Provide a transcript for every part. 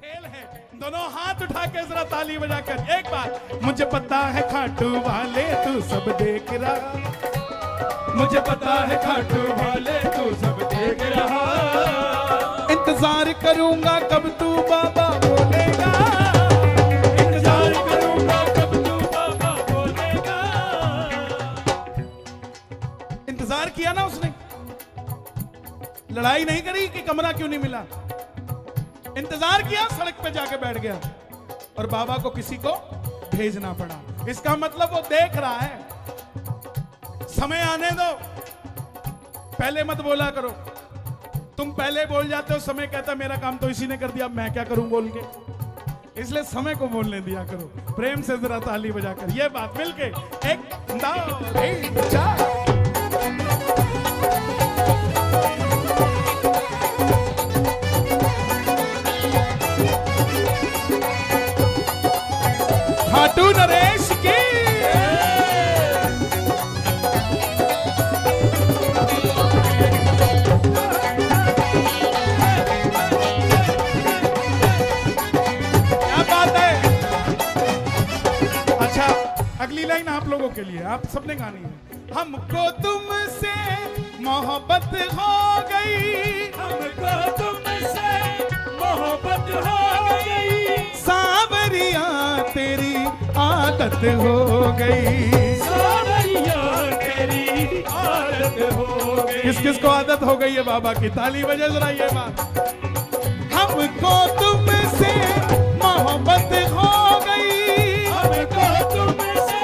खेल है, दोनों हाथ उठा के जरा ताली बजाकर एक बार। मुझे पता है खाटू वाले तू सब देख रहा, मुझे पता है खाटू वाले तू सब देख रहा, इंतजार करूंगा कब तू बाबा बोलेगा, इंतजार करूंगा कब तू बाबा बोलेगा। इंतजार किया ना उसने, लड़ाई नहीं करी कि कमरा क्यों नहीं मिला, इंतजार किया, सड़क पे जाके बैठ गया और बाबा को किसी को भेजना पड़ा। इसका मतलब वो देख रहा है, समय आने दो, पहले मत बोला करो। तुम पहले बोल जाते हो, समय कहता मेरा काम तो इसी ने कर दिया, मैं क्या करूं बोल के, इसलिए समय को बोलने दिया करो। प्रेम से जरा ताली बजाकर ये बात मिलके एक दो तीन चार। खाटू नरेश की क्या बात है। अच्छा, अगली लाइन आप लोगों के लिए, आप सबने गानी है। हमको तुमसे मोहब्बत हो गई, हमको तुमसे मोहब्बत हो गई, सावरिया तेरी आदत हो गई, सावरिया तेरी आदत हो गई। किस किस को आदत हो गई है बाबा की? ताली बजा जरा ये बात। हमको तुमसे मोहब्बत हो गई, हमको तुमसे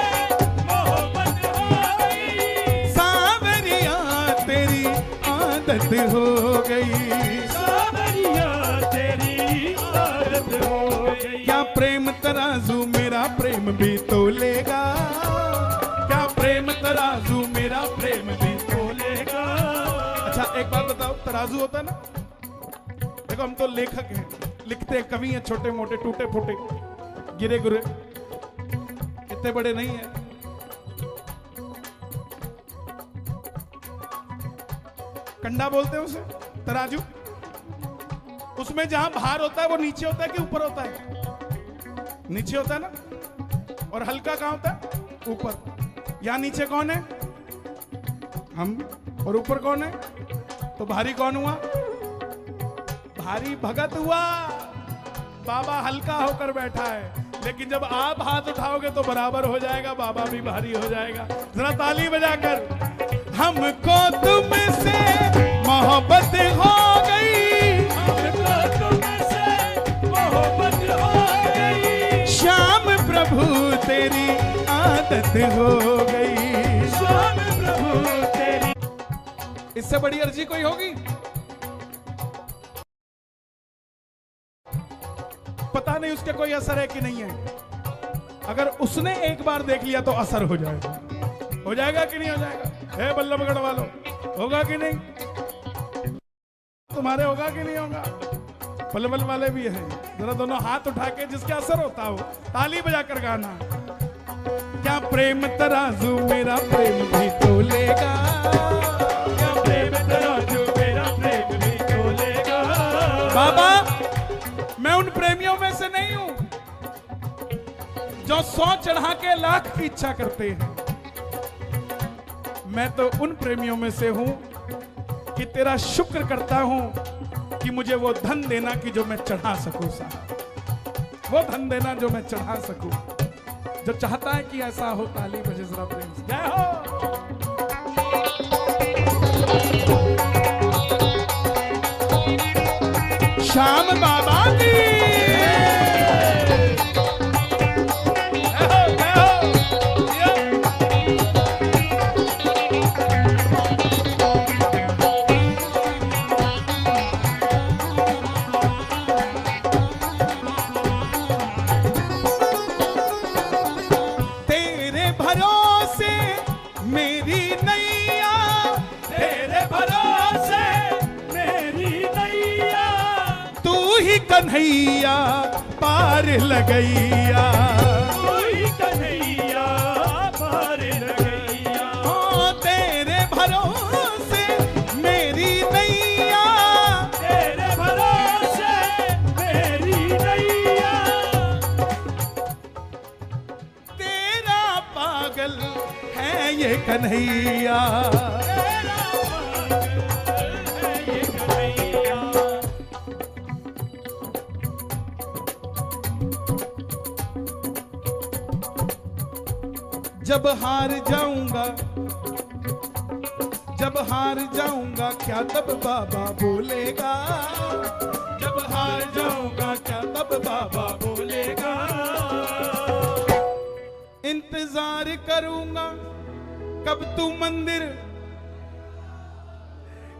मोहब्बत हो गई, सावरिया तेरी आदत हो गई, सावरिया तेरी आदत हो गई। क्या प्रेम तराजू मेरा प्रेम भी तोलेगा, क्या प्रेम तराजू मेरा प्रेम भी तोलेगा। अच्छा एक बात बताओ, तराजू होता है ना, देखो हम तो लेखक हैं, लिखते हैं, कवि हैं, छोटे मोटे टूटे फूटे गिरे गुरे, इतने बड़े नहीं है। कंडा बोलते हैं उसे, तराजू। उसमें जहां भार होता है वो नीचे होता है कि ऊपर होता है? नीचे होता है ना। और हल्का कहां होता है? ऊपर। यहां नीचे कौन है? हम। और ऊपर कौन है? तो भारी कौन हुआ? भारी भगत हुआ। बाबा हल्का होकर बैठा है, लेकिन जब आप हाथ उठाओगे तो बराबर हो जाएगा, बाबा भी भारी हो जाएगा। जरा ताली बजाकर। हमको तुमसे मोहब्बत हो गई, हमको तुमसे मोहब्बत हो गई, श्याम प्रभु तेरी आदत हो गई, श्याम प्रभु तेरी। इससे बड़ी अर्जी कोई होगी? पता नहीं उसके कोई असर है कि नहीं है। अगर उसने एक बार देख लिया तो असर हो जाएगा। हो जाएगा कि नहीं हो जाएगा? हे बल्लभगढ़ वालों, होगा कि नहीं? तुम्हारे होगा कि नहीं होगा? बल्लभगढ़ वाले भी हैं, जरा दोनों हाथ उठा के जिसके असर होता हो ताली बजाकर गाना। क्या प्रेम तराजू मेरा प्रेम भी तोलेगा, क्या प्रेम तराजू मेरा प्रेम भी तोलेगा। बाबा मैं उन प्रेमियों में से नहीं हूं जो 100 चढ़ा के लाख की इच्छा करते हैं। मैं तो उन प्रेमियों में से हूं कि तेरा शुक्र करता हूं कि मुझे वो धन देना कि जो मैं चढ़ा सकूं साहब, वो धन देना जो मैं चढ़ा सकूं। जो चाहता है कि ऐसा हो ताली बजे जरा प्रेम से। जय हो। श्याम बाबा की। तेरे भरोसे मेरी नैया, तेरे भरोसे मेरी नैया, तू ही कन्हैया पार लगैया, तू ही कन्हैया पार लगैया। ओ तेरे भरोसे मेरी नैया, तेरे भरोसे मेरी नैया, कन्हैया। जब हार जाऊंगा, जब हार जाऊंगा क्या तब बाबा बोलेगा, जब हार जाऊंगा क्या तब बाबा बोलेगा। इंतजार करूंगा कब तू मंदिर,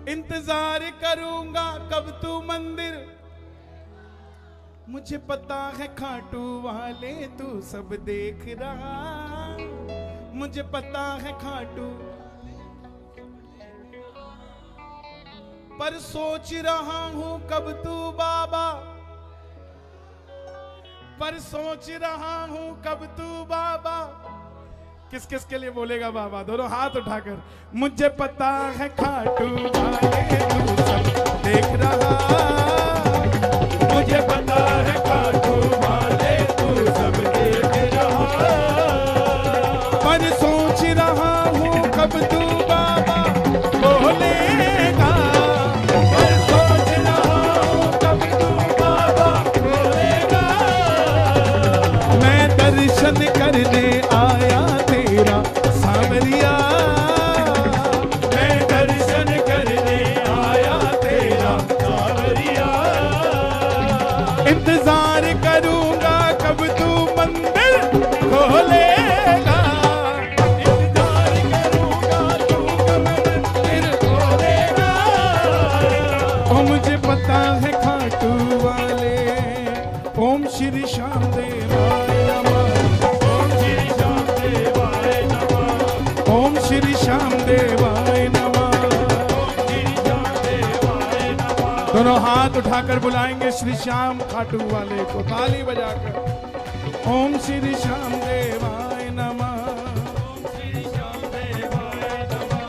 इंतजार करूंगा कब तू मंदिर। मुझे पता है खाटू वाले तू सब देख रहा, मुझे पता है खाटू, पर सोच रहा हूं कब तू बाबा, पर सोच रहा हूं कब तू बाबा। किस किस के लिए बोलेगा बाबा? दोनों हाथ उठाकर। मुझे पता है खाटू वाले तू सब देख रहा, मुझे पता है खाटू वाले तू सब देख रहा, पर सोच रहा हूं कब तू बाबा बोलेगा, पर सोच रहा हूं कब तू बाबा बोलेगा। मैं दर्शन करने आया तेरा सांवरिया, मैं दर्शन करने आया तेरा सांवरिया। इंतजार करूंगा कब तू मंदिर खोलेगा, इंतजार करूंगा तू कब मंदिर खोलेगा। ओ मुझे पता है खाटू वाले। ओम श्री श्याम देवाय नमः, ओम श्री श्याम देवाय नमः, ओम श्री श्याम देवाय नमः, ओम श्री श्याम देवाय नमः। दोनों हाथ उठाकर बुलाएंगे श्री श्याम खाटू वाले को ताली बजाकर। ओम श्री श्याम देवाय नमः, ओम श्री श्याम देवाय नमः,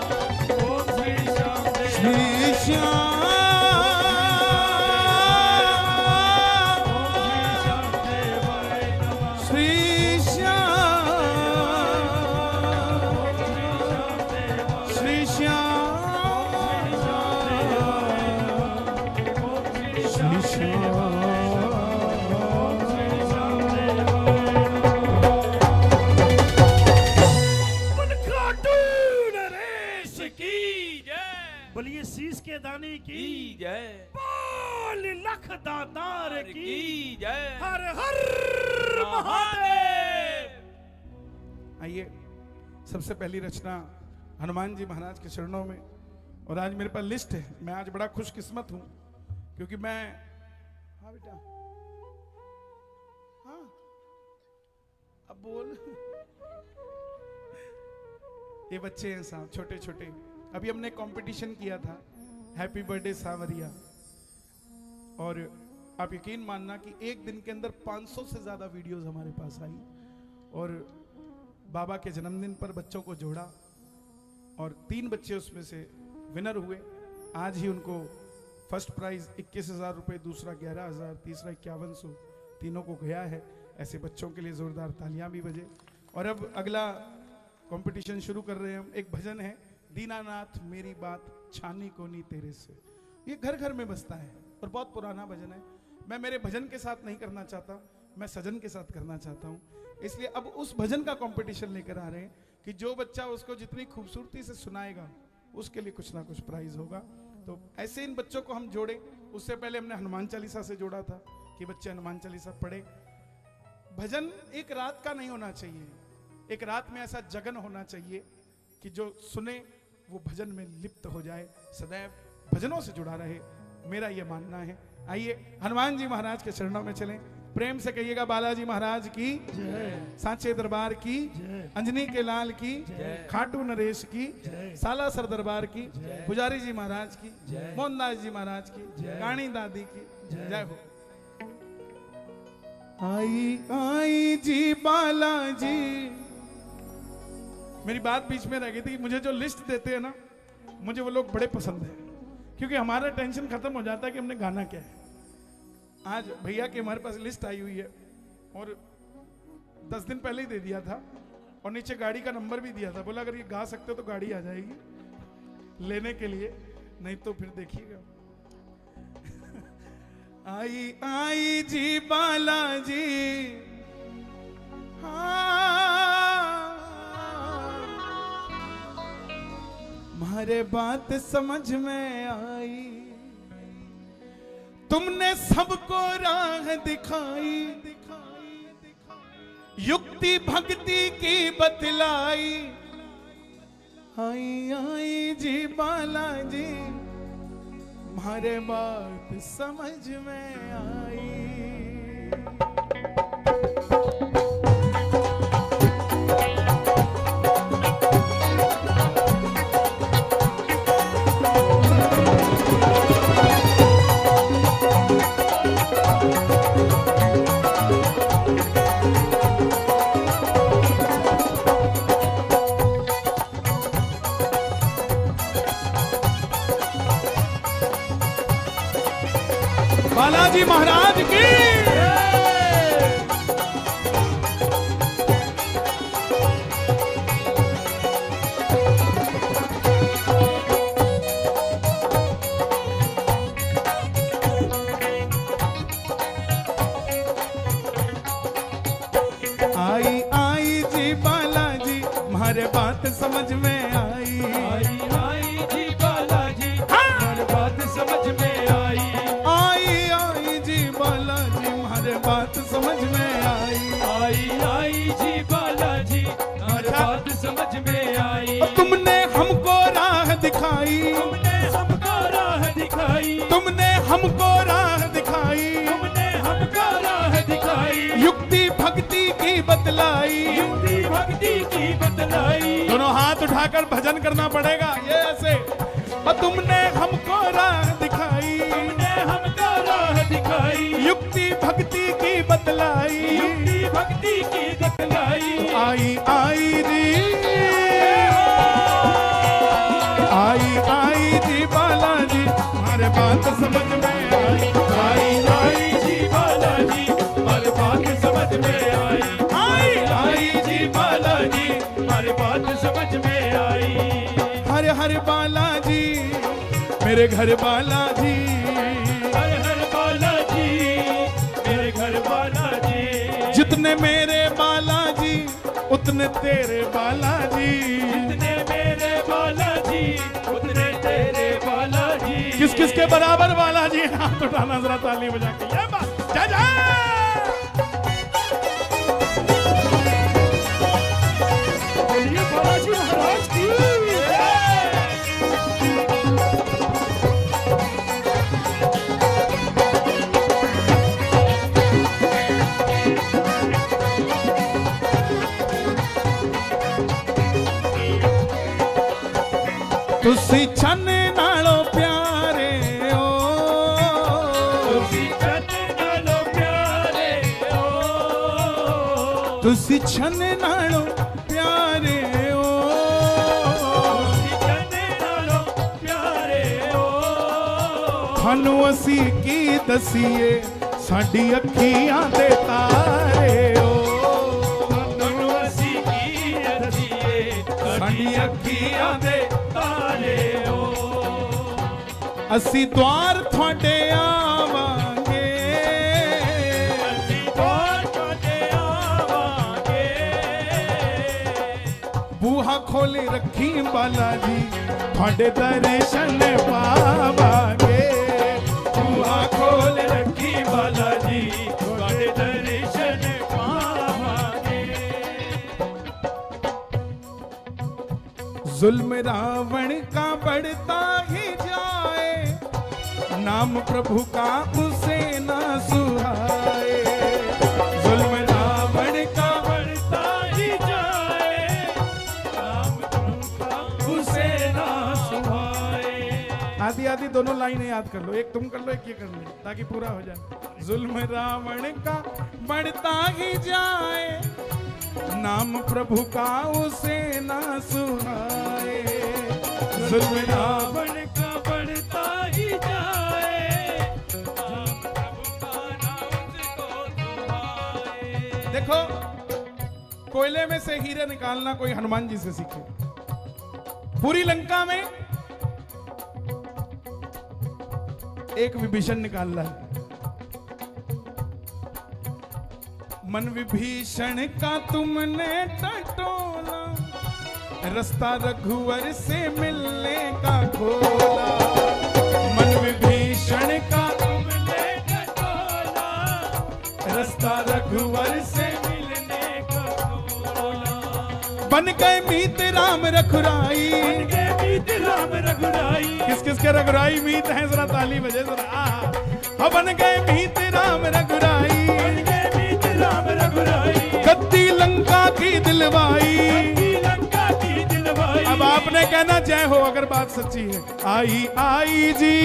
ओम श्री श्याम देवाय, श्री श्याम, श्री श्याम, श्री श्याम, श्री श्याम। बोलिए शीश के दानी की जय, बोल लख दातार की जय, हर हर महादेव। आइए, सबसे पहली रचना हनुमान जी महाराज के चरणों में। और आज मेरे पास लिस्ट है। मैं आज बड़ा खुशकिस्मत हूं क्योंकि मैं, हाँ बेटा, हाँ अब बोल। ये बच्चे हैं साहब, छोटे छोटे। अभी हमने कंपटीशन किया था, हैप्पी बर्थडे सांवरिया, और आप यकीन मानना कि एक दिन के अंदर 500 से ज्यादा वीडियोस हमारे पास आई। और बाबा के जन्मदिन पर बच्चों को जोड़ा और 3 बच्चे उसमें से विनर हुए। आज ही उनको फर्स्ट प्राइज 21,000 रुपये, दूसरा 11,000, तीसरा 5100, तीनों को गया है। ऐसे बच्चों के लिए जोरदार तालियां भी बजे। और अब अगला कंपटीशन शुरू कर रहे हैं हम। एक भजन है, दीनानाथ मेरी बात छानी कोनी तेरे से। ये घर घर में बजता है और बहुत पुराना भजन है। मैं मेरे भजन के साथ नहीं करना चाहता, मैं सजन के साथ करना चाहता हूँ। इसलिए अब उस भजन का कंपटीशन लेकर आ रहे हैं कि जो बच्चा उसको जितनी खूबसूरती से सुनाएगा उसके लिए कुछ ना कुछ प्राइज होगा। तो ऐसे इन बच्चों को हम जोड़े। उससे पहले हमने हनुमान चालीसा से जोड़ा था कि बच्चे हनुमान चालीसा पढ़े। भजन एक रात का नहीं होना चाहिए, एक रात में ऐसा जगन होना चाहिए कि जो सुने वो भजन में लिप्त हो जाए, सदैव भजनों से जुड़ा रहे। मेरा ये मानना है। आइए हनुमान जी महाराज के चरणों में चलें। प्रेम से कहिएगा बालाजी महाराज की जय, सांचे दरबार की जय, अंजनी के लाल की जय, खाटू नरेश की जय, सालासर दरबार की जय, पुजारी जी महाराज की जय, मोहनदास जी महाराज की जय, काणी दादी की जय हो। आई आई जी बालाजी। मेरी बात बीच में रह गई थी। मुझे जो लिस्ट देते हैं ना, मुझे वो लोग बड़े पसंद है, क्योंकि हमारा टेंशन खत्म हो जाता है कि हमने गाना क्या है। आज भैया की हमारे पास लिस्ट आई हुई है और 10 दिन पहले ही दे दिया था। और नीचे गाड़ी का नंबर भी दिया था। बोला अगर ये गा सकते हो तो गाड़ी आ जाएगी लेने के लिए, नहीं तो फिर देखिएगा। आई आई जी बालाजी, मारे बात समझ में आई, तुमने सबको राह दिखाई, युक्ति भक्ति की बतलाई। आई आई जी बालाजी, मारे बात समझ में आई। बालाजी महाराज की। आई आई जी बालाजी, मारे बात समझ में आई। आई आई जी बालाजी, हमारे बात समझ में आई। बात समझ में आई। आई आई जी बालाजी, हर बात समझ में आई। तुमने हमको राह दिखाई, तुमने हमको राह दिखाई, तुमने हमको राह दिखाई, तुमने हमको राह दिखाई। युक्ति भक्ति की बतलाई, युक्ति भक्ति की बतलाई। दोनों हाथ उठाकर भजन करना पड़ेगा ये ऐसे। और तुमने हमको राह दिखाई, तुमने हमको राह दिखाई। युक्ति भक्ति की बतलाई, युक्ति भक्ति की बतलाई। आई आई जी, आई आई जी बालाजी, हमारे बात समझ में आई। आई आई जी बालाजी, हर बात समझ में आई। आई आई जी बालाजी, हर बात समझ में आई। हर हर बालाजी, मेरे घर बालाजी, हर हर बालाजी, मेरे घर बालाजी। जितने मेरे बालाजी उतने तेरे बालाजी, जितने मेरे बालाजी उतने तेरे बालाजी। किस किस के बराबर बालाजी? हाथ उठाना जरा ताली बजा के। ये बात जय जय। बोलिए बालाजी महाराज की। तुसी छने नालों प्यारे ओ, तुसी छने नालों प्यारे ओ, तुसी छने नालों प्यारे ओ, तुसी छने नालों प्यारे ओ। थानू असी की दसीए साडी अखियां दे तारे ओ, थानू असी की दसीए साडी अखियां दे तारे ओ। असी द्वार थोड़े आवांगे, असी द्वार थोड़े आवांगे। बूहा खोली रखी बालाजी, थोड़े दर्शन पावांगे। बूहा खोल रखी बालाजी, थोड़े दर्शन पावांगे। जुल्म रावण का बढ़ता ही जाए, नाम प्रभु का उसे ना सुहाए। जुल्म रावण का बढ़ता ही जाए, नाम प्रभु का उसे ना सुहाए। आधी आधी दोनों लाइनें याद कर लो, एक तुम कर लो एक ये कर लो ताकि पूरा हो जाए। जुल्म रावण का बढ़ता ही जाए, नाम प्रभु का उसे ना सुहाए। जुल्म रावण का बढ़ता ही जाए, नाम प्रभु का ना उसको सुहाए। देखो कोयले में से हीरे निकालना कोई हनुमान जी से सीखे। पूरी लंका में एक विभीषण निकाल रहा है। मन विभीषण का तुमने टटोला, रास्ता रघुवर से मिलने का खोला। मन विभीषण का तुमने टटोला, रास्ता रघुवर से मिलने का खोला। बन गए मीत राम रघुराई, बन गए मीत राम रघुराई। किस किस के रघुराई मीत हैं, जरा ताली बजे जरा। बन गए मीत राम रघुराई, बन गए मीत राम रघुराई। गद्दी लंका की दिलवाई, गद्दी लंका की दिलवाई। अब आपने कहना जय हो अगर बात सच्ची है। आई आई जी,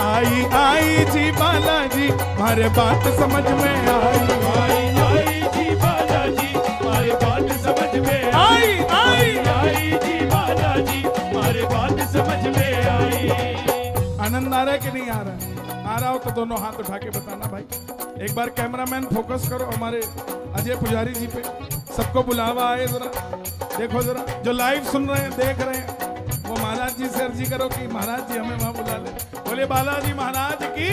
आई आई जी बालाजी, मारे बात समझ में आई। आई आई जी बालाजी, मारे बात समझ में आई आई आई जी बालाजी, मारे बात समझ में आई। आनंद आ रहा है कि नहीं आ रहा है? आ रहा हो तो दोनों हाथ उठा के बताना भाई। एक बार कैमरामैन फोकस करो हमारे अजय पुजारी जी पे, सबको बुलावा आए जरा, देखो जरा। जो लाइव सुन रहे हैं, देख रहे हैं, वो महाराज जी से अर्जी करो कि महाराज जी हमें वहां बुला ले। बोले बालाजी महाराज की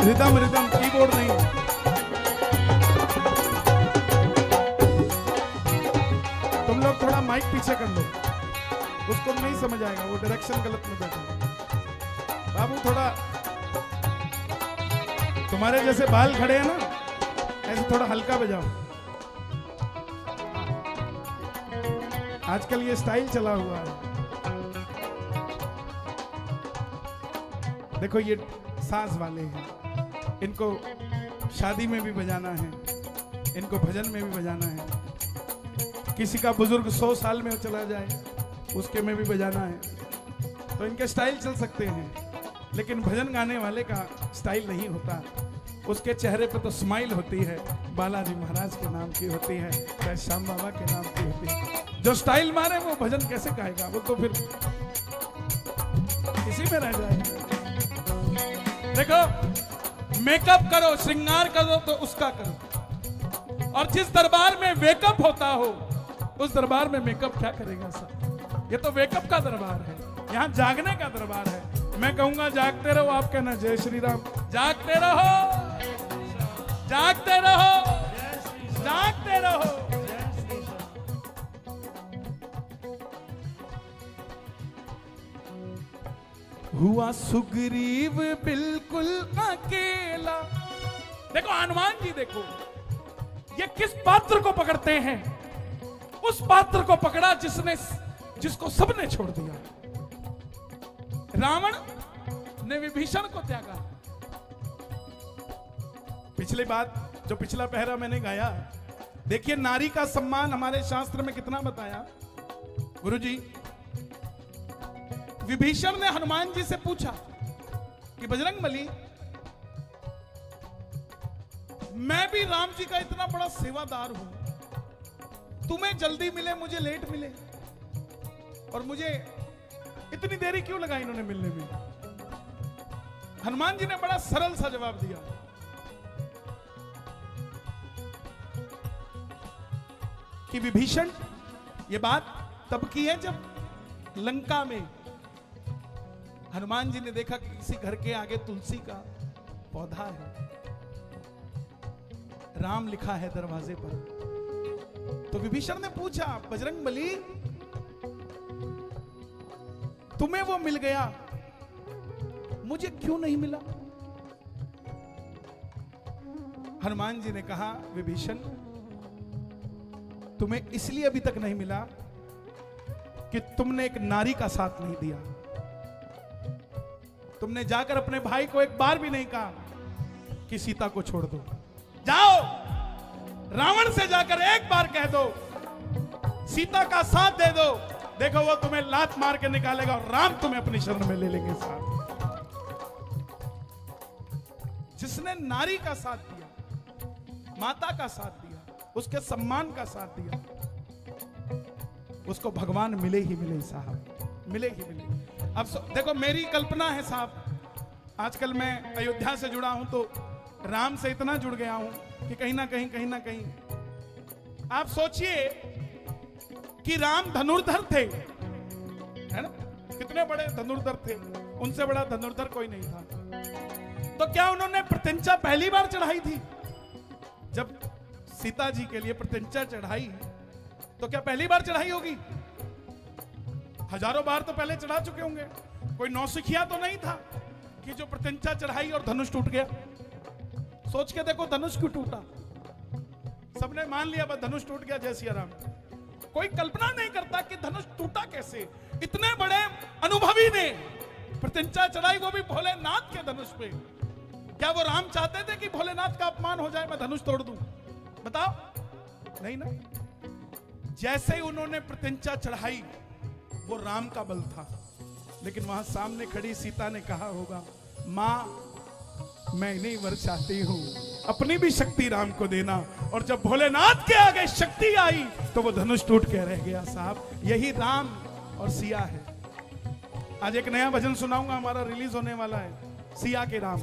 रिदम रिदम, कीबोर्ड नहीं। तुम लोग थोड़ा माइक पीछे कर लो, उसको नहीं समझ आएगा, वो डायरेक्शन गलत में बैठा। बाबू थोड़ा तुम्हारे जैसे बाल खड़े हैं ना, ऐसे थोड़ा हल्का बजाओ। आजकल ये स्टाइल चला हुआ है। देखो ये साज वाले हैं, इनको शादी में भी बजाना है, इनको भजन में भी बजाना है। किसी का बुजुर्ग 100 साल में चला जाए उसके में भी बजाना है, तो इनके स्टाइल चल सकते हैं। लेकिन भजन गाने वाले का स्टाइल नहीं होता, उसके चेहरे पे तो स्माइल होती है, बालाजी महाराज के नाम की होती है, चाहे श्याम बाबा के नाम की होती है। जो स्टाइल मारे वो भजन कैसे गाएगा? वो तो फिर इसी में रह जाएगा। देखो, मेकअप करो, श्रृंगार करो तो उसका करो, और जिस दरबार में वेकअप होता हो उस दरबार में मेकअप क्या करेगा सर? ये तो वेकअप का दरबार है, यहाँ जागने का दरबार है। मैं कहूंगा जागते रहो, आप कहना जय श्री राम। जागते रहो, जागते रहो, जागते रहो। हुआ सुग्रीव बिल्कुल अकेला। देखो हनुमान जी, देखो ये किस पात्र को पकड़ते हैं? उस पात्र को पकड़ा जिसको सबने छोड़ दिया। रावण ने विभीषण को त्यागा। पिछली बात, जो पिछला पहरा मैंने गाया, देखिए नारी का सम्मान हमारे शास्त्र में कितना बताया। गुरुजी, विभीषण ने हनुमान जी से पूछा कि बजरंगबली, मैं भी राम जी का इतना बड़ा सेवादार हूं, तुम्हें जल्दी मिले मुझे लेट मिले, और मुझे इतनी देरी क्यों लगा इन्होंने मिलने में? हनुमान जी ने बड़ा सरल सा जवाब दिया, कि विभीषण, ये बात तब की है जब लंका में हनुमान जी ने देखा कि किसी घर के आगे तुलसी का पौधा है, राम लिखा है दरवाजे पर। तो विभीषण ने पूछा, बजरंगबली तुम्हें वो मिल गया, मुझे क्यों नहीं मिला? हनुमान जी ने कहा, विभीषण तुम्हें इसलिए अभी तक नहीं मिला कि तुमने एक नारी का साथ नहीं दिया। तुमने जाकर अपने भाई को एक बार भी नहीं कहा कि सीता को छोड़ दो। जाओ रावण से जाकर एक बार कह दो, सीता का साथ दे दो, देखो वो तुम्हें लात मार के निकालेगा और राम तुम्हें अपनी शरण में ले लेंगे साथ। जिसने नारी का साथ दिया, माता का साथ दिया, उसके सम्मान का साथ दिया, उसको भगवान मिले ही मिले साहब, मिले ही मिले। अब देखो मेरी कल्पना है साहब, आजकल मैं अयोध्या से जुड़ा हूं तो राम से इतना जुड़ गया हूं कि कहीं ना कहीं आप सोचिए कि राम धनुर्धर थे, है ना, कितने बड़े धनुर्धर थे, उनसे बड़ा धनुर्धर कोई नहीं था। तो क्या उन्होंने प्रत्यंचा पहली बार चढ़ाई थी? जब सीता जी के लिए प्रत्यंचा चढ़ाई तो क्या पहली बार चढ़ाई होगी? हजारों बार तो पहले चढ़ा चुके होंगे। कोई नौसिखिया तो नहीं था कि जो प्रत्यंचा चढ़ाई और धनुष टूट गया। सोच के देखो धनुष क्यों टूटा? सबने मान लिया बस धनुष टूट गया, जय सिया राम। कोई कल्पना नहीं करता कि धनुष टूटा कैसे। इतने बड़े अनुभवी ने प्रत्यंचा चढ़ाई, वो भी भोलेनाथ के धनुष पे। क्या वो राम चाहते थे कि भोलेनाथ का अपमान हो जाए, मैं धनुष तोड़ दूं? बताओ, नहीं ना। जैसे ही उन्होंने प्रत्यंचा चढ़ाई वो राम का बल था, लेकिन वहां सामने खड़ी सीता ने कहा होगा, मां मैं नहीं वर चाहती हूं, अपनी भी शक्ति राम को देना। और जब भोलेनाथ के आगे शक्ति आई तो वो धनुष टूट के रह गया साहब। यही राम और सिया है। आज एक नया भजन सुनाऊंगा, हमारा रिलीज होने वाला है, सिया के राम।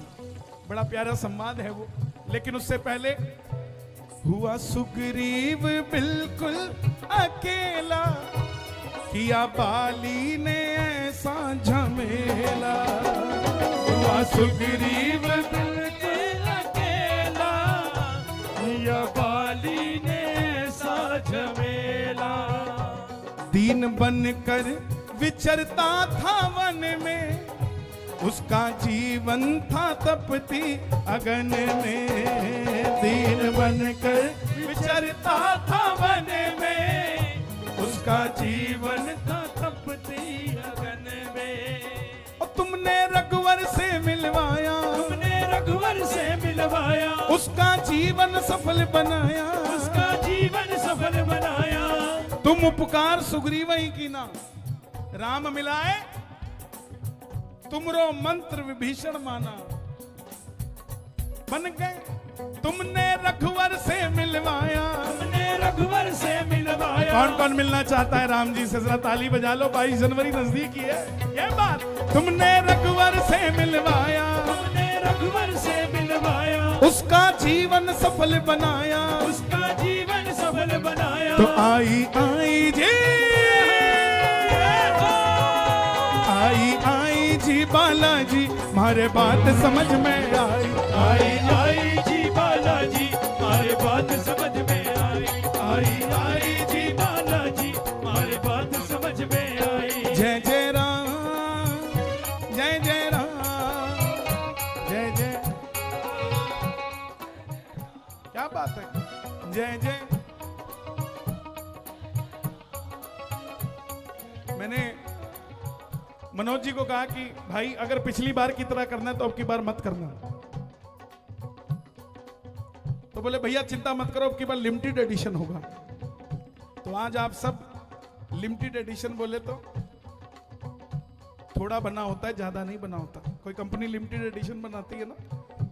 बड़ा प्यारा संवाद है वो, लेकिन उससे पहले हुआ सुग्रीव बिल्कुल अकेला, किया बाली ने ऐसा झमेला। हुआ सुग्रीव बिल्कुल अकेला, किया बाली ने ऐसा झमेला। दीन बनकर विचरता था वन में, उसका जीवन था तपती अगन में। दीन बनकर विचरता था वन में, उसका जीवन था तपती अगन में। और तुमने रघुवर से मिलवाया, तुमने रघुवर से मिलवाया, उसका जीवन सफल बनाया, उसका जीवन सफल बनाया। तुम उपकार सुग्रीव ही की ना, राम मिलाए तुमरो मंत्र विभीषण माना। बन गए तुमने रघुवर से मिलवाया, तुमने रघुवर से मिलवाया। कौन कौन मिलना चाहता है राम जी से? जरा ताली बजा लो, 22 जनवरी नजदीक ही है। ये बात, तुमने रघुवर से मिलवाया, तुमने रघुवर से मिलवाया, उसका जीवन सफल बनाया, उसका जीवन सफल बनाया। तो आई आई जी, आई जी बालाजी, मारे बात समझ में आई। आई जी बालाजी, मारे बात समझ में आई। आई जी बालाजी, मारे बात समझ में आई। जय जय राम, जय जय राम, जय जय। क्या बात है, जय जय। मैंने मनोज जी को कहा कि भाई अगर पिछली बार की तरह करना है तो अब की बार मत करना। तो बोले भैया चिंता मत करो, अब की बार लिमिटेड एडिशन होगा। तो आज आप सब लिमिटेड एडिशन बोले तो थोड़ा बना होता है, ज्यादा नहीं बना होता। कोई कंपनी लिमिटेड एडिशन बनाती है ना,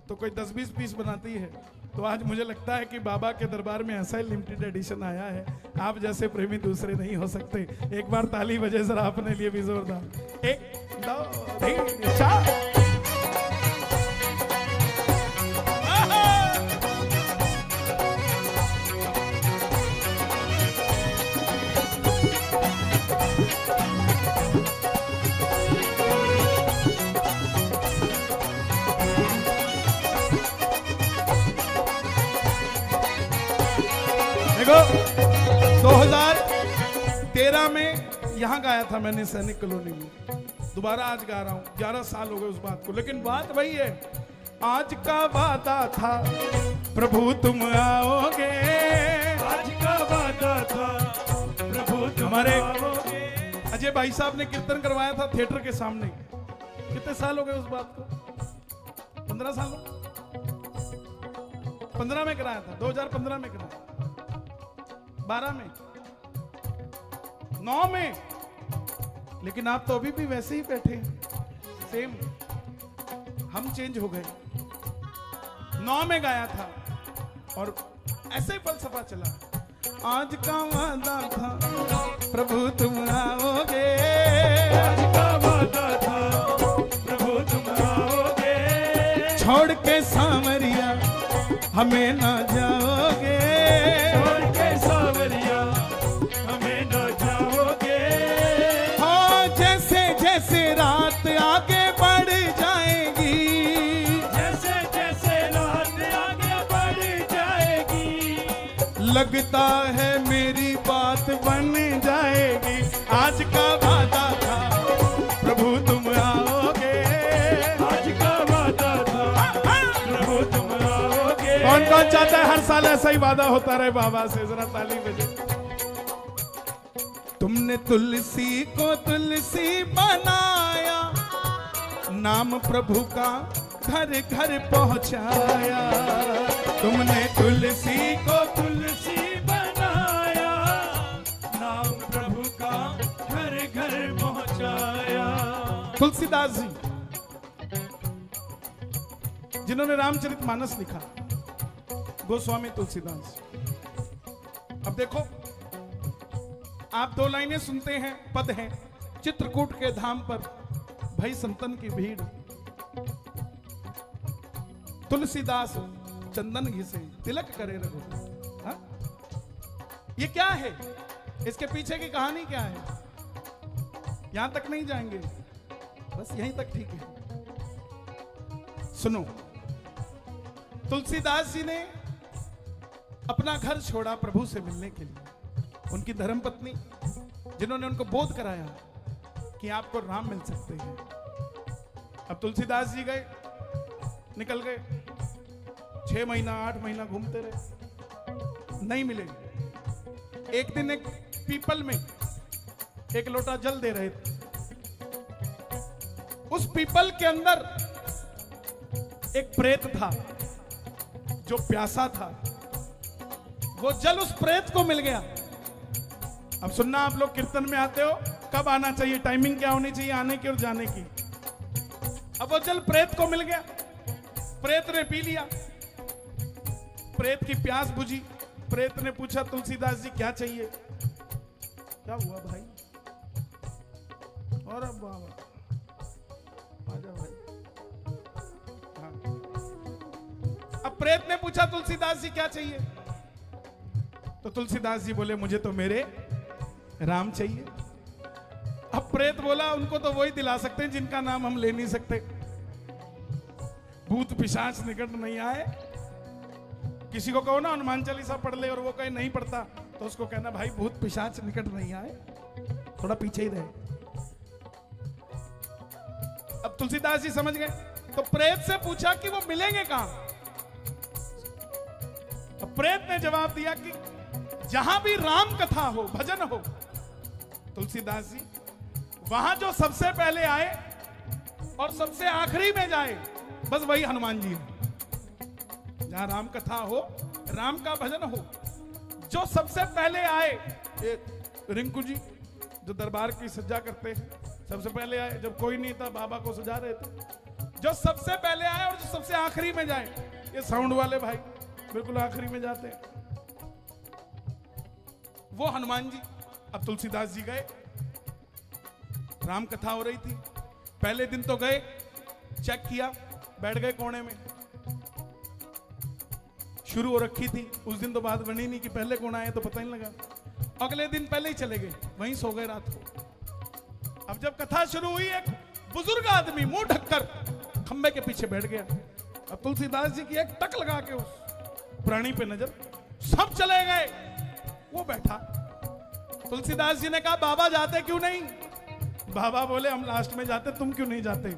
तो कोई 10-20 पीस बनाती है। तो आज मुझे लगता है कि बाबा के दरबार में ऐसा ही लिमिटेड एडिशन आया है। आप जैसे प्रेमी दूसरे नहीं हो सकते। एक बार ताली बजे जरा अपने लिए भी जोरदार। 1 2 3 4। देखो 2013 में यहां गाया था मैंने सैनिक कॉलोनी में, दोबारा आज गा रहा हूं। 11 साल हो गए उस बात को, लेकिन बात वही है। आज का वादा था प्रभु तुम आओगे, आज का वादा था प्रभु तुम हमारे आओगे। अजय भाई साहब ने कीर्तन करवाया था थिएटर के सामने। कितने साल हो गए उस बात को? 15 साल। 15 में कराया था, 2015 में कराया, 12 में, 9 में। लेकिन आप तो अभी भी वैसे ही बैठे हैं, सेम। हम चेंज हो गए। 9 में गाया था और ऐसे ही फलसफा चला। आज का वादा था प्रभु तुम आओगे, आज का वादा था प्रभु तुम आओगे, छोड़ के सामरिया हमें ना जाओगे, छोड़ के सावरिया हमें न जाओगे। हाँ जैसे जैसे रात आगे बढ़ जाएगी, जैसे जैसे रात आगे बढ़ जाएगी, लगता है मेरी बात बन जाएगी। आज का वादा था प्रभु तुम आओगे, आज का वादा था प्रभु तुम आओगे। कौन कौन चाहता है हर साल ऐसा ही वादा होता रहे बाबा से? जरा ताली बजे। तुमने तुलसी को तुलसी बनाया, नाम प्रभु का घर घर पहुंचाया। तुमने तुलसी को तुलसी बनाया, नाम प्रभु का घर घर पहुंचाया। तुलसीदास जी जिन्होंने रामचरितमानस लिखा, गोस्वामी तुलसीदास। अब देखो, आप दो लाइनें सुनते हैं, पद हैं, चित्रकूट के धाम पर भई संतन की भीड़, तुलसीदास चंदन घिसे तिलक करे रघुबर। हाँ? ये क्या है? इसके पीछे की कहानी क्या है? यहां तक नहीं जाएंगे, बस यहीं तक ठीक है। सुनो, तुलसीदास जी ने अपना घर छोड़ा प्रभु से मिलने के लिए। उनकी धर्मपत्नी जिन्होंने उनको बोध कराया कि आपको राम मिल सकते हैं। अब तुलसीदास जी गए, निकल गए, 6 महीना 8 महीना घूमते रहे, नहीं मिले। एक दिन एक पीपल में एक लोटा जल दे रहे थे, उस पीपल के अंदर एक प्रेत था जो प्यासा था, वो जल उस प्रेत को मिल गया। अब सुनना, आप लोग कीर्तन में आते हो, कब आना चाहिए, टाइमिंग क्या होनी चाहिए आने की और जाने की। अब वो जल प्रेत को मिल गया, प्रेत ने पी लिया, प्रेत की प्यास बुझी। प्रेत ने पूछा तुलसीदास जी क्या चाहिए? क्या हुआ भाई? और अब बाबा आजा भाई। हाँ। अब प्रेत ने पूछा तुलसीदास जी क्या चाहिए? तो तुलसीदास जी बोले मुझे तो मेरे राम चाहिए। अब प्रेत बोला उनको तो वही दिला सकते हैं जिनका नाम हम ले नहीं सकते। भूत पिशाच निकट नहीं आए। किसी को कहो ना हनुमान चालीसा पढ़ ले और वो कहे नहीं पढ़ता, तो उसको कहना भाई भूत पिशाच निकट नहीं आए, थोड़ा पीछे ही रहे। अब तुलसीदास जी समझ गए, तो प्रेत से पूछा कि वो मिलेंगे कहां? अब प्रेत ने जवाब दिया कि जहां भी राम कथा हो, भजन हो, तुलसीदास जी वहां जो सबसे पहले आए और सबसे आखिरी में जाए, बस वही हनुमान जी है। जहां राम कथा हो, राम का भजन हो, जो सबसे पहले आए, रिंकू जी जो दरबार की सज्जा करते हैं, सबसे पहले आए, जब कोई नहीं था बाबा को सजा रहे थे। जो सबसे पहले आए और जो सबसे आखिरी में जाए, ये साउंड वाले भाई बिल्कुल आखिरी में जाते हैं, वो हनुमान जी। अब तुलसीदास जी गए, राम कथा हो रही थी। पहले दिन तो गए, चेक किया, बैठ गए कोने में, शुरू हो रखी थी। उस दिन तो बात बनी नहीं कि पहले कौन आए, तो पता ही लगा। अगले दिन पहले ही चले गए, वहीं सो गए रात को। अब जब कथा शुरू हुई, एक बुजुर्ग आदमी मुंह ढककर खंबे के पीछे बैठ गया। अब तुलसीदास जी की एक टक लगा के उस प्राणी पे नजर, सब चले गए, वो बैठा। तुलसीदास जी ने कहा बाबा जाते क्यों नहीं? बाबा बोले हम लास्ट में जाते, तुम क्यों नहीं जाते?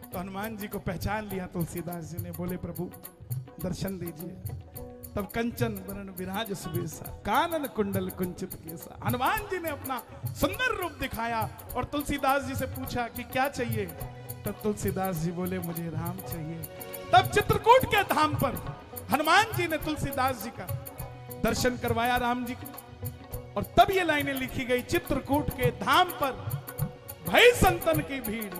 तो हनुमान जी को पहचान लिया तुलसीदास जी ने, बोले प्रभु दर्शन दीजिए। तब कंचन वरण विराज सुबेसा, कानन कुंडल कुंचित केसा। हनुमान जी ने अपना सुंदर रूप दिखाया और तुलसीदास जी से पूछा कि क्या चाहिए? तब तुलसीदास जी बोले मुझे राम चाहिए। तब चित्रकूट के धाम पर हनुमान जी ने तुलसीदास जी का दर्शन करवाया राम जी को, और तब ये लाइनें लिखी गई, चित्रकूट के धाम पर भई संतन की भीड़,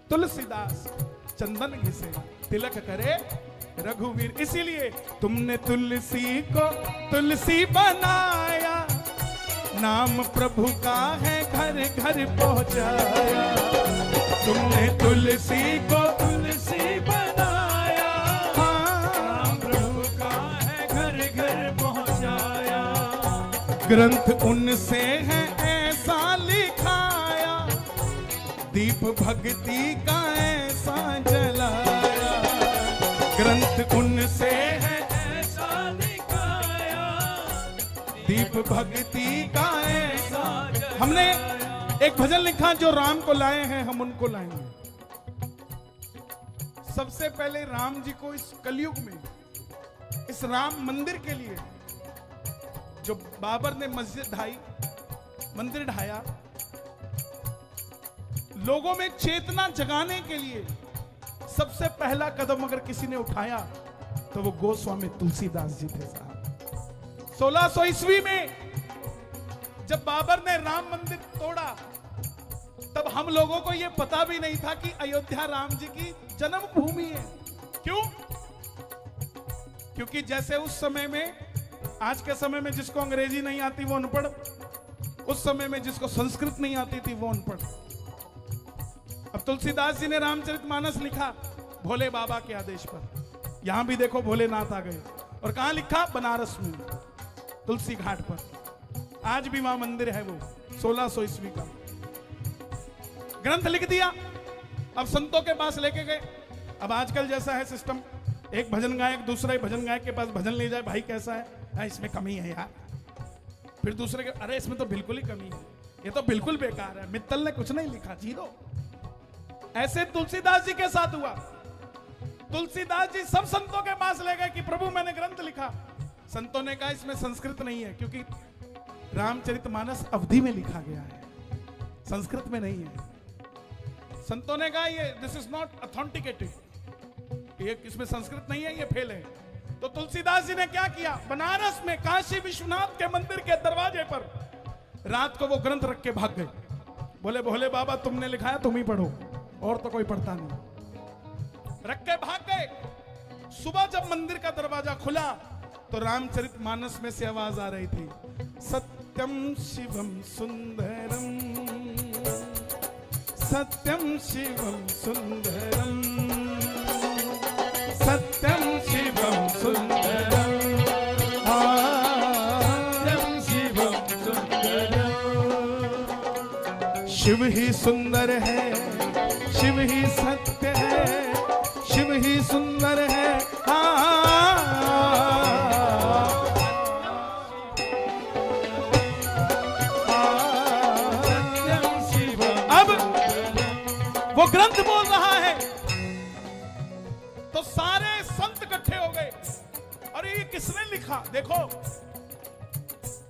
तुलसीदास चंदन घिसे तिलक करे रघुवीर। इसीलिए तुमने तुलसी को तुलसी बनाया, नाम प्रभु का है घर घर पहुंचाया। तुमने तुलसी को तुलसी बनाया, नाम प्रभु का है घर घर पहुंचाया। ग्रंथ उनसे है ऐसा लिखाया, दीप भक्ति का ऐसा जलाया। ग्रंथ उनसे है ऐसा दिखाया, दीप भक्ति का ऐसा। जलाया। हमने एक भजन लिखा, जो राम को लाए हैं हम उनको लाएंगे। सबसे पहले राम जी को इस कलयुग में, इस राम मंदिर के लिए, जो बाबर ने मस्जिद ढाई, मंदिर ढाया, लोगों में चेतना जगाने के लिए सबसे पहला कदम अगर किसी ने उठाया तो वो गोस्वामी तुलसीदास जी थे साहब। 1600 ईस्वी में जब बाबर ने राम मंदिर तोड़ा, तब हम लोगों को यह पता भी नहीं था कि अयोध्या राम जी की जन्मभूमि है। क्यों? क्योंकि जैसे उस समय में, आज के समय में जिसको अंग्रेजी नहीं आती वो अनपढ़, उस समय में जिसको संस्कृत नहीं आती थी वो अनपढ़। अब तुलसीदास जी ने रामचरितमानस लिखा भोले बाबा के आदेश पर। यहां भी देखो भोलेनाथ आ गए। और कहां लिखा? बनारस में, तुलसी घाट पर। आज भी वहां मंदिर है वो, 1600 ईस्वी का। ग्रंथ लिख दिया, अब संतों के पास लेके गए। अब आजकल जैसा है सिस्टम, एक भजन गायक दूसरे भजन गायक के पास भजन ले जाए, भाई कैसा है? इसमें कमी है यार। फिर दूसरे के, अरे इसमें तो बिल्कुल ही कमी है, ये तो बिल्कुल बेकार है, मित्तल ने कुछ नहीं लिखा, जीरो। ऐसे तुलसीदास जी के साथ हुआ। तुलसीदास जी सब संतों के पास ले गए कि प्रभु मैंने ग्रंथ लिखा। संतों ने कहा इसमें संस्कृत नहीं है, क्योंकि रामचरितमानस अवधी में लिखा गया है, संस्कृत में नहीं है। संतों ने कहा ये दिस इज नॉट ऑथेंटिकेटेड, ये इसमें संस्कृत नहीं है, ये फेल है। तो तुलसीदास जी ने क्या किया? बनारस में काशी विश्वनाथ के मंदिर के दरवाजे पर रात को वो ग्रंथ रख के भाग गए। बोले भोले बाबा तुमने लिखा है, तुम ही पढ़ो, और तो कोई पढ़ता नहीं। रख के भाग गए। सुबह जब मंदिर का दरवाजा खुला तो रामचरितमानस में से आवाज आ रही थी, सत्यम शिवम सुंदरम, सत्यम शिवम सुंदरम, सत्यम शिवम सुंदरम, सत्यम शिवम सुंदरम। शिव ही सुंदर है, शिव ही सत्य है, शिव ही सुंदर है। अब वो ग्रंथ बोल रहा है तो सारे संत इकट्ठे हो गए। अरे ये किसने लिखा? देखो,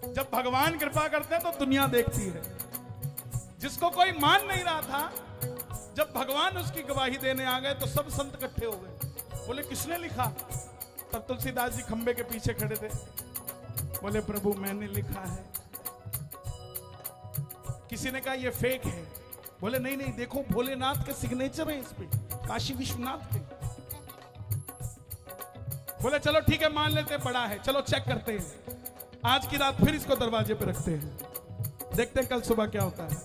जब भगवान कृपा करते हैं तो दुनिया देखती है। जिसको कोई मान नहीं रहा था, जब भगवान उसकी गवाही देने आ गए तो सब संत इकट्ठे हो गए। बोले किसने लिखा? तब तुलसीदास जी खंबे के पीछे खड़े थे। बोले प्रभु मैंने लिखा है। किसी ने कहा ये फेक है। बोले नहीं नहीं, देखो भोलेनाथ के सिग्नेचर है इस पे, काशी विश्वनाथ के। बोले चलो ठीक है, मान लेते बड़ा है, चलो चेक करते हैं। आज की रात फिर इसको दरवाजे पे रखते हैं, देखते हैं कल सुबह क्या होता है।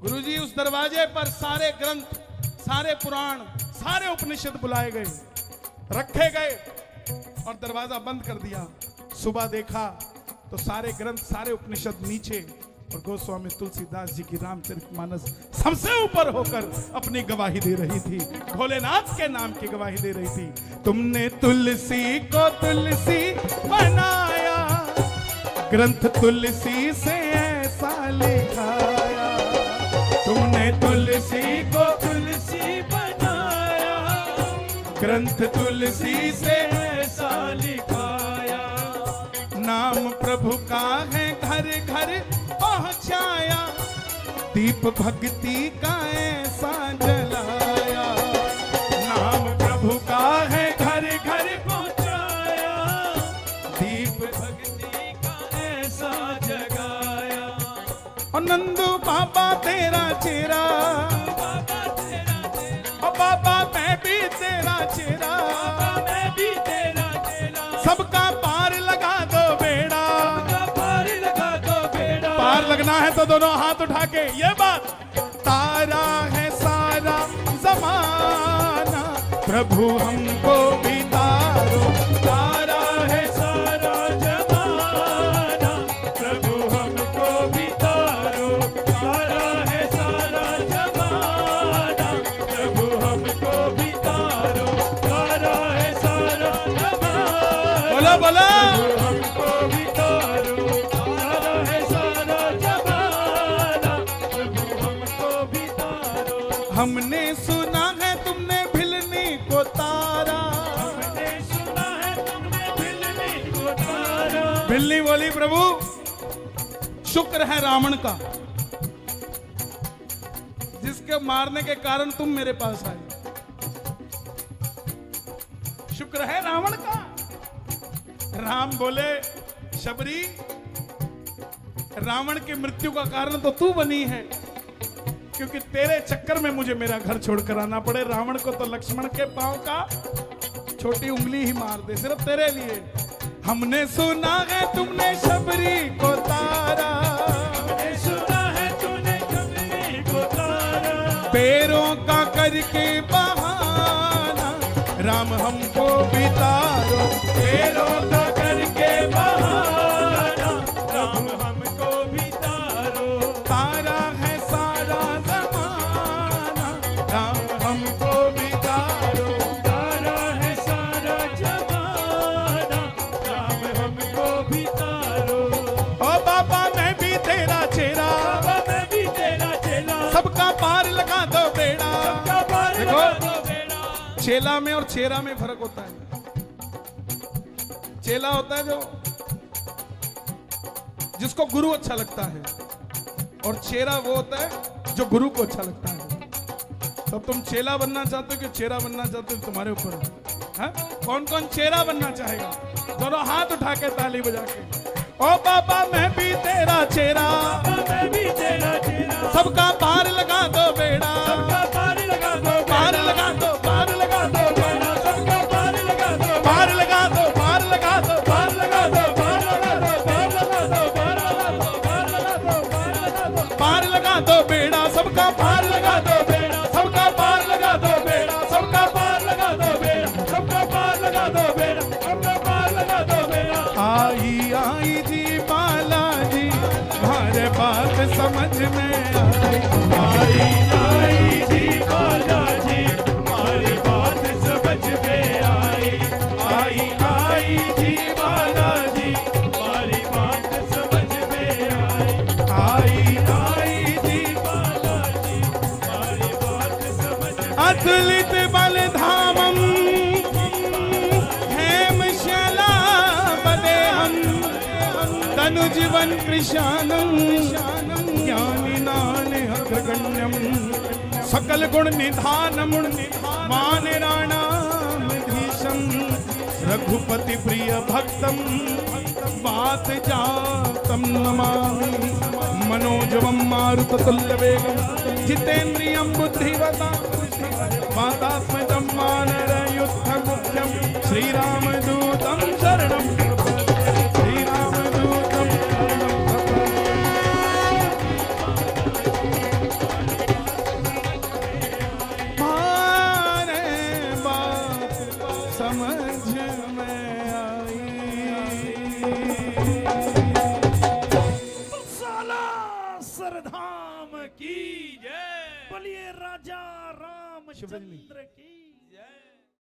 गुरुजी उस दरवाजे पर सारे ग्रंथ, सारे पुराण, सारे उपनिषद बुलाए गए, रखे गए और दरवाजा बंद कर दिया। सुबह देखा तो सारे ग्रंथ, सारे उपनिषद नीचे और गोस्वामी तुलसीदास जी की रामचरितमानस सबसे ऊपर होकर अपनी गवाही दे रही थी, भोलेनाथ के नाम की गवाही दे रही थी। तुमने तुलसी को तुलसी बनाया, ग्रंथ तुलसी से ऐसा लिखाया। तुमने तुलसी को तुलसी बनाया, ग्रंथ तुलसी से ऐसा लिखाया। नाम प्रभु का है घर घर पहुंचाया, दीप भक्ति का ऐसा जलाया। नाम प्रभु का है घर घर पहुंचाया, दीप भक्ति का ऐसा जगाया। और नंदू बाबा तेरा चेहरा, और बाबा मैं भी तेरा चेहरा, मैं भी भागना है तो दोनों हाथ उठा के ये बात। तारा है सारा जमाना, प्रभु हमको भी तारो। तारा है सारा जमाना, प्रभु हमको भी तारो। तारा है सारा जमाना, प्रभु हमको भी तारो। तारा है सारा जमाना, बोला बोला प्रभु हमको भी तारो। तारा है सारा जमाना, प्रभु हमको भी तारो। हमने सुना है तुमने भिलनी को तारा। हमने सुना है तुमने भिलनी को तारा। भिलनी बोली प्रभु शुक्र है रावण का, जिसके मारने के कारण तुम मेरे पास आए। शुक्र है रावण का। राम बोले शबरी, रावण की मृत्यु का कारण तो तू बनी है, क्योंकि तेरे चक्कर में मुझे मेरा घर छोड़कर आना पड़े। रावण को तो लक्ष्मण के पांव का छोटी उंगली ही मार दे, सिर्फ तेरे लिए। हमने सुना है तुमने शबरी को तारा। हमने सुना है तूने शबरी को तारा। पैरों का करके बहाना, राम हमको भी तारो। पैरों का करके बहाना, राम हमको भी तारो। तारा है सारा जमाना, राम हमको भी तारो। तारा है सारा जमाना, राम हमको भी तारो। ओ बाबा मैं भी तेरा चेहरा, बाबा मैं भी तेरा चेला, सबका पार लगा दो बेड़ा। सबका पार देखो, लगा दो बेड़ा। चेला में और चेहरा में फर्क होता है। चेला होता है जो जिसको गुरु अच्छा लगता है, और चेहरा वो होता है जो गुरु को अच्छा लगता है। तो तुम चेला बनना चाहते हो कि चेहरा बनना चाहते हो, तुम्हारे ऊपर है। हाँ? कौन कौन चेहरा बनना चाहेगा? दोनों हाथ उठा के ताली बजा के। ओ बाबा मैं भी तेरा चेहरा, बाबा मैं भी तेरा चेला, सबका पार लगा दो बेड़ा। सबका पार लगा दो पार लगा दो, पार लगा दो बेड़ा। सबका पार लगा दो पार लगा दो, पार लगा दो, पार लगा दो पार लगा दो पार लगा दो पार लगा दो पार लगा दो पार लगा दो पार लगा दो बेड़ा। सबका पार लगा दो बेड़ा, सबका पार लगा दो बेड़ा, सबका पार लगा दो बेड़ा, सबका पार लगा दो बेड़ा, सबका पार लगा दो बेड़ा। आई आई जी बालाजी, हमारे बात समझ में आई। आई आई जी बालाजी, हमारी बात समझ में आई। आई आई जी बालाजी, हमारी बात समझ में आई। आई आई जी बालाजी, हमारी बात समझ में अतुलित बल धामम, हेम शला बदेहम, तनु जीवन कृशानम, ज्ञानी नान अग्रगण्यम, सकल गुण निधानम, मान राणाम धीशम, रघुपति प्रिय भक्तम, बात जातम नमामि। मनोजवम मारुततुल्य वेगम, जितेन्द्रियं बुद्धिवतां, वातात्मजं वानरयुद्ध मुख्यं, श्रीरामदूतं शरणं प्रपद्ये। श्रीरामदूतं शरणं प्रपद्ये। मारे बात समझ में आई। साला सरधाम की जय, बोलिए राजा रामचंद्र की।